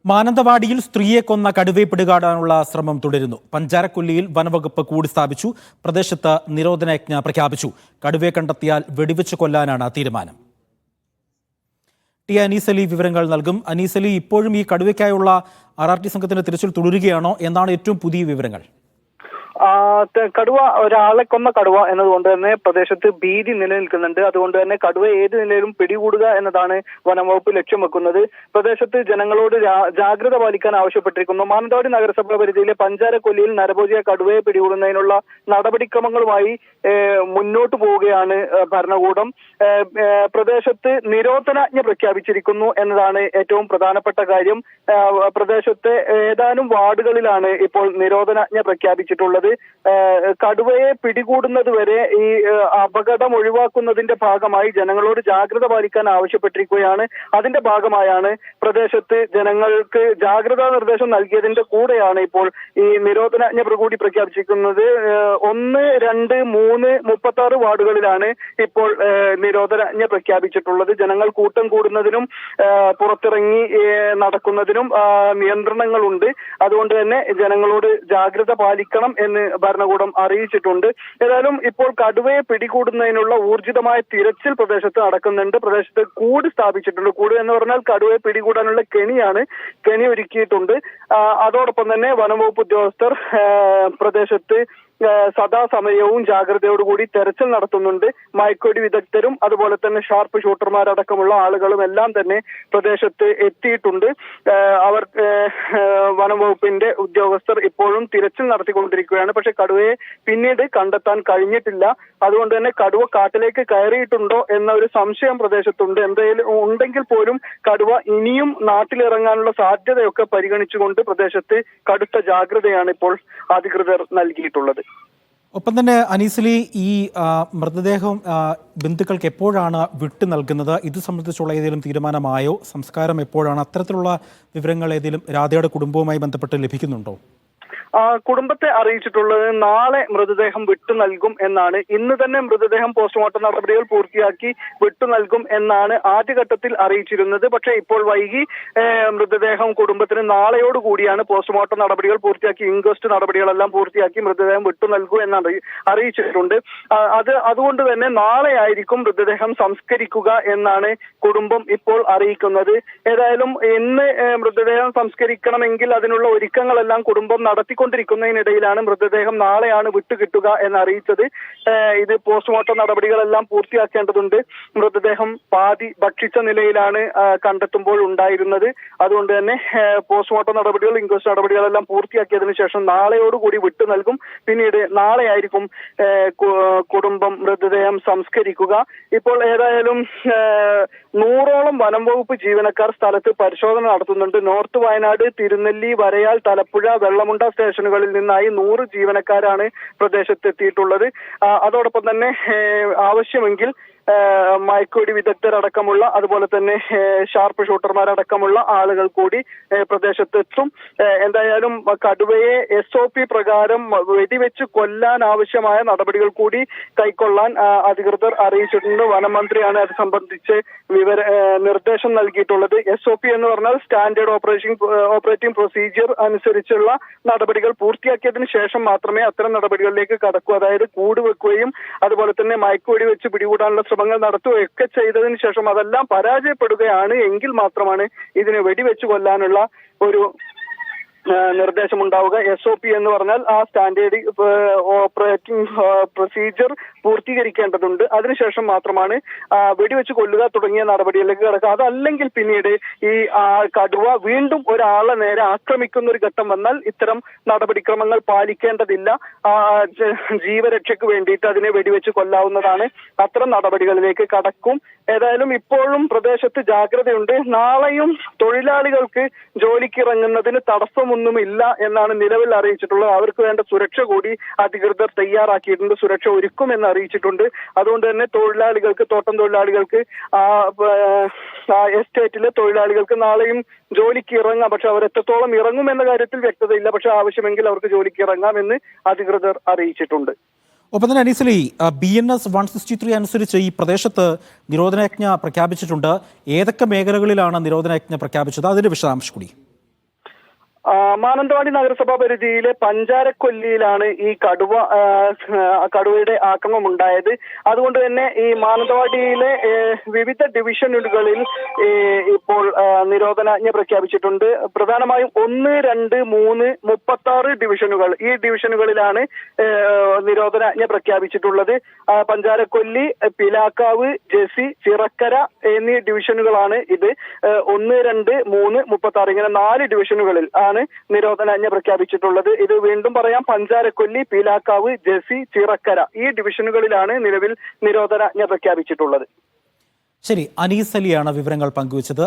മാനന്തവാടിയിൽ സ്ത്രീയെ കൊന്ന കടുവയെ പിടികൂടാനുള്ള ശ്രമം തുടരുന്നു. പഞ്ചാരക്കൊല്ലിയിൽ വനവകുപ്പ് കൂടി സ്ഥാപിച്ചു. പ്രദേശത്ത് നിരോധനാജ്ഞ പ്രഖ്യാപിച്ചു. കടുവയെ കണ്ടെത്തിയാൽ വെടിവെച്ച് കൊല്ലാനാണ് തീരുമാനം. ടി അനീസലി വിവരങ്ങൾ നൽകും. അനീസലി, ഇപ്പോഴും ഈ കടുവയ്ക്കായുള്ള RRT സംഘത്തിന്റെ തിരച്ചിൽ തുടരുകയാണോ? എന്നാണ് ഏറ്റവും പുതിയ വിവരങ്ങൾ? കടുവ ഒരാളെ കൊന്ന കടുവ എന്നതുകൊണ്ട് തന്നെ പ്രദേശത്ത് ഭീതി നിലനിൽക്കുന്നുണ്ട്. അതുകൊണ്ട് തന്നെ കടുവ ഏത് നിലയിലും പിടികൂടുക എന്നതാണ് വനംവകുപ്പ് ലക്ഷ്യം വെക്കുന്നത്. പ്രദേശത്ത് ജനങ്ങളോട് ജാഗ്രത പാലിക്കാൻ ആവശ്യപ്പെട്ടിരിക്കുന്നു. മാനന്തവാടി നഗരസഭാ പരിധിയിലെ പഞ്ചാരക്കൊല്ലിയിൽ നരഭോജിയായ കടുവയെ പിടികൂടുന്നതിനുള്ള നടപടിക്രമങ്ങളുമായി മുന്നോട്ട് പോവുകയാണ് ഭരണകൂടം. പ്രദേശത്ത് നിരോധനാജ്ഞ പ്രഖ്യാപിച്ചിരിക്കുന്നു എന്നതാണ് ഏറ്റവും പ്രധാനപ്പെട്ട കാര്യം. പ്രദേശത്തെ ഏതാനും വാർഡുകളിലാണ് ഇപ്പോൾ നിരോധനാജ്ഞ പ്രഖ്യാപിച്ചിട്ടുള്ളത്. കടുവയെ പിടികൂടുന്നത് വരെ ഈ അപകടം ഒഴിവാക്കുന്നതിന്റെ ഭാഗമായി ജനങ്ങളോട് ജാഗ്രത പാലിക്കാൻ ആവശ്യപ്പെട്ടിരിക്കുകയാണ്. അതിന്റെ ഭാഗമായാണ് പ്രദേശത്ത് ജനങ്ങൾക്ക് ജാഗ്രതാ നിർദ്ദേശം നൽകിയതിന്റെ കൂടെയാണ് ഇപ്പോൾ ഈ നിരോധനാജ്ഞ കൂടി പ്രഖ്യാപിച്ചിരിക്കുന്നത്. 1, 2, 3, 36 വാർഡുകളിലാണ് ഇപ്പോൾ നിരോധനാജ്ഞ പ്രഖ്യാപിച്ചിട്ടുള്ളത്. ജനങ്ങൾ കൂട്ടം കൂടുന്നതിനും പുറത്തിറങ്ങി നടക്കുന്നതിനും നിയന്ത്രണങ്ങളുണ്ട്. അതുകൊണ്ട് തന്നെ ജനങ്ങളോട് ജാഗ്രത പാലിക്കണം എന്ന് ഭരണകൂടം അറിയിച്ചിട്ടുണ്ട്. ഏതായാലും ഇപ്പോൾ കടുവയെ പിടികൂടുന്നതിനുള്ള ഊർജിതമായ തിരച്ചിൽ പ്രദേശത്ത് നടക്കുന്നുണ്ട്. പ്രദേശത്ത് കൂട് സ്ഥാപിച്ചിട്ടുണ്ട്. കൂട് എന്ന് പറഞ്ഞാൽ കടുവയെ പിടികൂടാനുള്ള കെണിയാണ്. കെണി ഒരുക്കിയിട്ടുണ്ട്. അതോടൊപ്പം തന്നെ വനംവകുപ്പ് ഉദ്യോഗസ്ഥർ പ്രദേശത്ത് സദാസമയവും ജാഗ്രതയോടുകൂടി തെരച്ചിൽ നടത്തുന്നുണ്ട്. മയക്കുവെടി വിദഗ്ധരും അതുപോലെ തന്നെ ഷാർപ്പ് ഷൂട്ടർമാരടക്കമുള്ള ആളുകളും എല്ലാം തന്നെ പ്രദേശത്ത് എത്തിയിട്ടുണ്ട്. അവർ വനംവകുപ്പിന്റെ ഉദ്യോഗസ്ഥർ ഇപ്പോഴും തിരച്ചിൽ നടത്തിക്കൊണ്ടിരിക്കുകയാണ്. പക്ഷെ കടുവയെ പിന്നീട് കണ്ടെത്താൻ കഴിഞ്ഞിട്ടില്ല. അതുകൊണ്ട് തന്നെ കടുവ കാട്ടിലേക്ക് കയറിയിട്ടുണ്ടോ എന്ന ഒരു സംശയം പ്രദേശത്തുണ്ട്. എന്തെങ്കിലും ഉണ്ടെങ്കിൽ പോലും കടുവ ഇനിയും നാട്ടിലിറങ്ങാനുള്ള സാധ്യതയൊക്കെ പരിഗണിച്ചുകൊണ്ട് പ്രദേശത്ത് കടുത്ത ജാഗ്രതയാണ് ഇപ്പോൾ അധികൃതർ നൽകിയിട്ടുള്ളത്. ഒപ്പം തന്നെ അനീസലി, ഈ മൃതദേഹം ബന്ധുക്കൾക്ക് എപ്പോഴാണ് വിട്ടു നൽകുന്നത്? ഇത് സംബന്ധിച്ചുള്ള ഏതെങ്കിലും തീരുമാനമായോ? സംസ്കാരം എപ്പോഴാണ്? അത്തരത്തിലുള്ള വിവരങ്ങൾ ഏതെങ്കിലും രാധയുടെ കുടുംബവുമായി ബന്ധപ്പെട്ട് ലഭിക്കുന്നുണ്ടോ? കുടുംബത്തെ അറിയിച്ചിട്ടുള്ളത് നാളെ മൃതദേഹം വിട്ടു നൽകും എന്നാണ്. ഇന്ന് തന്നെ മൃതദേഹം പോസ്റ്റ്മോർട്ടം നടപടികൾ പൂർത്തിയാക്കി വിട്ടു നൽകും എന്നാണ് ആദ്യഘട്ടത്തിൽ അറിയിച്ചിരുന്നത്. പക്ഷേ ഇപ്പോൾ വൈകി മൃതദേഹം കുടുംബത്തിന് നാളെയോട് കൂടിയാണ് പോസ്റ്റ്മോർട്ടം നടപടികൾ പൂർത്തിയാക്കി ഇൻക്വസ്റ്റ് നടപടികളെല്ലാം പൂർത്തിയാക്കി മൃതദേഹം വിട്ടു നൽകൂ എന്നാണ് അറിയിച്ചിട്ടുണ്ട്. അതുകൊണ്ട് തന്നെ നാളെ ആയിരിക്കും മൃതദേഹം സംസ്കരിക്കുക എന്നാണ് കുടുംബം ഇപ്പോൾ അറിയിക്കുന്നത്. ഏതായാലും ഇന്ന് മൃതദേഹം സംസ്കരിക്കണമെങ്കിൽ അതിനുള്ള ഒരുക്കങ്ങളെല്ലാം കുടുംബം നടത്തിക്കൊണ്ടിരിക്കുന്നതിനിടയിലാണ് മൃതദേഹം നാളെയാണ് വിട്ടുകിട്ടുക എന്നറിയിച്ചത്. ഇത് പോസ്റ്റ്മോർട്ടം നടപടികളെല്ലാം പൂർത്തിയാക്കേണ്ടതുണ്ട്. മൃതദേഹം പാതി ഭക്ഷിച്ച നിലയിലാണ് കണ്ടെത്തുമ്പോൾ ഉണ്ടായിരുന്നത്. അതുകൊണ്ട് തന്നെ പോസ്റ്റ്മോർട്ടം നടപടികൾ ഇൻക്വസ്റ്റ് നടപടികളെല്ലാം പൂർത്തിയാക്കിയതിനു ശേഷം നാളെയോടുകൂടി വിട്ടു നൽകും. പിന്നീട് നാളെയായിരിക്കും കുടുംബം മൃതദേഹം സംസ്കരിക്കുക. ഇപ്പോൾ ഏതായാലും 100ഓളം വനം വകുപ്പ് ജീവനക്കാർ സ്ഥലത്ത് പരിശോധന നടത്തുന്നുണ്ട്. നോർത്ത് വയനാട്, തിരുനെല്ലി, വരയാൽ, തലപ്പുഴ, വെള്ളമുണ്ട സ്റ്റേഷനുകളിൽ നിന്നായി 100 ജീവനക്കാരാണ് പ്രദേശത്തെത്തിയിട്ടുള്ളത്. അതോടൊപ്പം തന്നെ ആവശ്യമെങ്കിൽ മയക്കുവെടി വിദഗ്ധരടക്കമുള്ള അതുപോലെ തന്നെ ഷാർപ്പ് ഷൂട്ടർമാരടക്കമുള്ള ആളുകൾ കൂടി പ്രദേശത്തെത്തും. എന്തായാലും കടുവയെ SOP പ്രകാരം വെടിവെച്ച് കൊല്ലാൻ ആവശ്യമായ നടപടികൾ കൂടി കൈക്കൊള്ളാൻ അധികൃതർ അറിയിച്ചിട്ടുണ്ട്. വനമന്ത്രിയാണ് അത് സംബന്ധിച്ച് നിർദ്ദേശം നൽകിയിട്ടുള്ളത്. SOP എന്ന് പറഞ്ഞാൽ സ്റ്റാൻഡേർഡ് ഓപ്പറേറ്റിംഗ് പ്രൊസീജിയർ അനുസരിച്ചുള്ള നടപടികൾ പൂർത്തിയാക്കിയതിനു ശേഷം മാത്രമേ അത്തരം നടപടികളിലേക്ക് കടക്കൂ. അതായത് കൂട് വെക്കുകയും അതുപോലെ തന്നെ മയക്കുവെടി വെച്ച് പിടികൂടാനുള്ള ശ്രമങ്ങൾ നടത്തുകയൊക്കെ ചെയ്തതിനു ശേഷം അതെല്ലാം പരാജയപ്പെടുകയാണ് എങ്കിൽ മാത്രമാണ് ഇതിനെ വെടിവെച്ച് കൊല്ലാനുള്ള ഒരു നിർദ്ദേശമുണ്ടാവുക. SOP എന്ന് പറഞ്ഞാൽ ആ സ്റ്റാൻഡേർഡ് ഓപ്പറേറ്റിംഗ് പ്രൊസീജിയർ പൂർത്തീകരിക്കേണ്ടതുണ്ട്. അതിനുശേഷം മാത്രമാണ് വെടിവെച്ച് കൊല്ലുക തുടങ്ങിയ നടപടിയിലേക്ക് കിടക്കുക. അതല്ലെങ്കിൽ പിന്നീട് ഈ കടുവ വീണ്ടും ഒരാളെ നേരെ ആക്രമിക്കുന്ന ഒരു ഘട്ടം വന്നാൽ ഇത്തരം നടപടിക്രമങ്ങൾ പാലിക്കേണ്ടതില്ല. ജീവരക്ഷയ്ക്ക് വേണ്ടിയിട്ട് അതിനെ വെടിവെച്ച് കൊല്ലാവുന്നതാണ്. അത്തരം നടപടികളിലേക്ക് കടക്കും. ഏതായാലും ഇപ്പോഴും പ്രദേശത്ത് ജാഗ്രതയുണ്ട്. നാളെയും തൊഴിലാളികൾക്ക് ജോലിക്ക് ഇറങ്ങുന്നതിന് തടസ്സമൊന്നുമില്ല എന്നാണ് നിലവിൽ അറിയിച്ചിട്ടുള്ളത്. അവർക്ക് വേണ്ട സുരക്ഷ കൂടി അധികൃതർ തയ്യാറാക്കിയിട്ടുണ്ട്. സുരക്ഷ ഒരുക്കുമെന്ന് അറിയിച്ചിട്ടുണ്ട്. അതുകൊണ്ട് തന്നെ തൊഴിലാളികൾക്ക്, തോട്ടം തൊഴിലാളികൾക്ക്, എസ്റ്റേറ്റിലെ തൊഴിലാളികൾക്ക് നാളെയും ജോലിക്ക് ഇറങ്ങാം. പക്ഷെ അവർ എത്രത്തോളം ഇറങ്ങുമെന്ന കാര്യത്തിൽ വ്യക്തതയില്ല. പക്ഷെ ആവശ്യമെങ്കിൽ അവർക്ക് ജോലിക്ക് ഇറങ്ങാമെന്ന് അധികൃതർ അറിയിച്ചിട്ടുണ്ട്. ഒപ്പം തന്നെ അനീസലി, BNS 163 അനുസരിച്ച് ഈ പ്രദേശത്ത് നിരോധനാജ്ഞ പ്രഖ്യാപിച്ചിട്ടുണ്ട്. ഏതൊക്കെ മേഖലകളിലാണ് നിരോധനാജ്ഞ പ്രഖ്യാപിച്ചത്? അതിന്റെ വിശദാംശം കൂടി. മാനന്തവാടി നഗരസഭാ പരിധിയിലെ പഞ്ചാരക്കൊല്ലിയിലാണ് ഈ കടുവയുടെ ആക്രമണം ഉണ്ടായത്. അതുകൊണ്ട് തന്നെ ഈ മാനന്തവാടിയിലെ വിവിധ ഡിവിഷനുകളിൽ ഇപ്പോൾ നിരോധനാജ്ഞ പ്രഖ്യാപിച്ചിട്ടുണ്ട്. പ്രധാനമായും 1, 2, 3, 36 ഡിവിഷനുകൾ, ഈ ഡിവിഷനുകളിലാണ് നിരോധനാജ്ഞ പ്രഖ്യാപിച്ചിട്ടുള്ളത്. പഞ്ചാരക്കൊല്ലി, പിലാക്കാവ്, ജെസി, ചിറക്കര എന്നീ ഡിവിഷനുകളാണ് ഇത്. 1, 2, 3, 36 ഇങ്ങനെ 4 ഡിവിഷനുകളിൽ ആണ് നിരോധനാജ്ഞ പ്രഖ്യാപിച്ചിട്ടുള്ളത്. ഇത് വീണ്ടും പറയാം, പഞ്ചാരക്കൊല്ലി, പീലാക്കാവ്, ജെസി, ചിറക്കര ഈ ഡിവിഷനുകളിലാണ് നിലവിൽ നിരോധനാജ്ഞ പ്രഖ്യാപിച്ചിട്ടുള്ളത്. ശരി, അനീസ് അലിയാണ് വിവരങ്ങൾ പങ്കുവച്ചത്.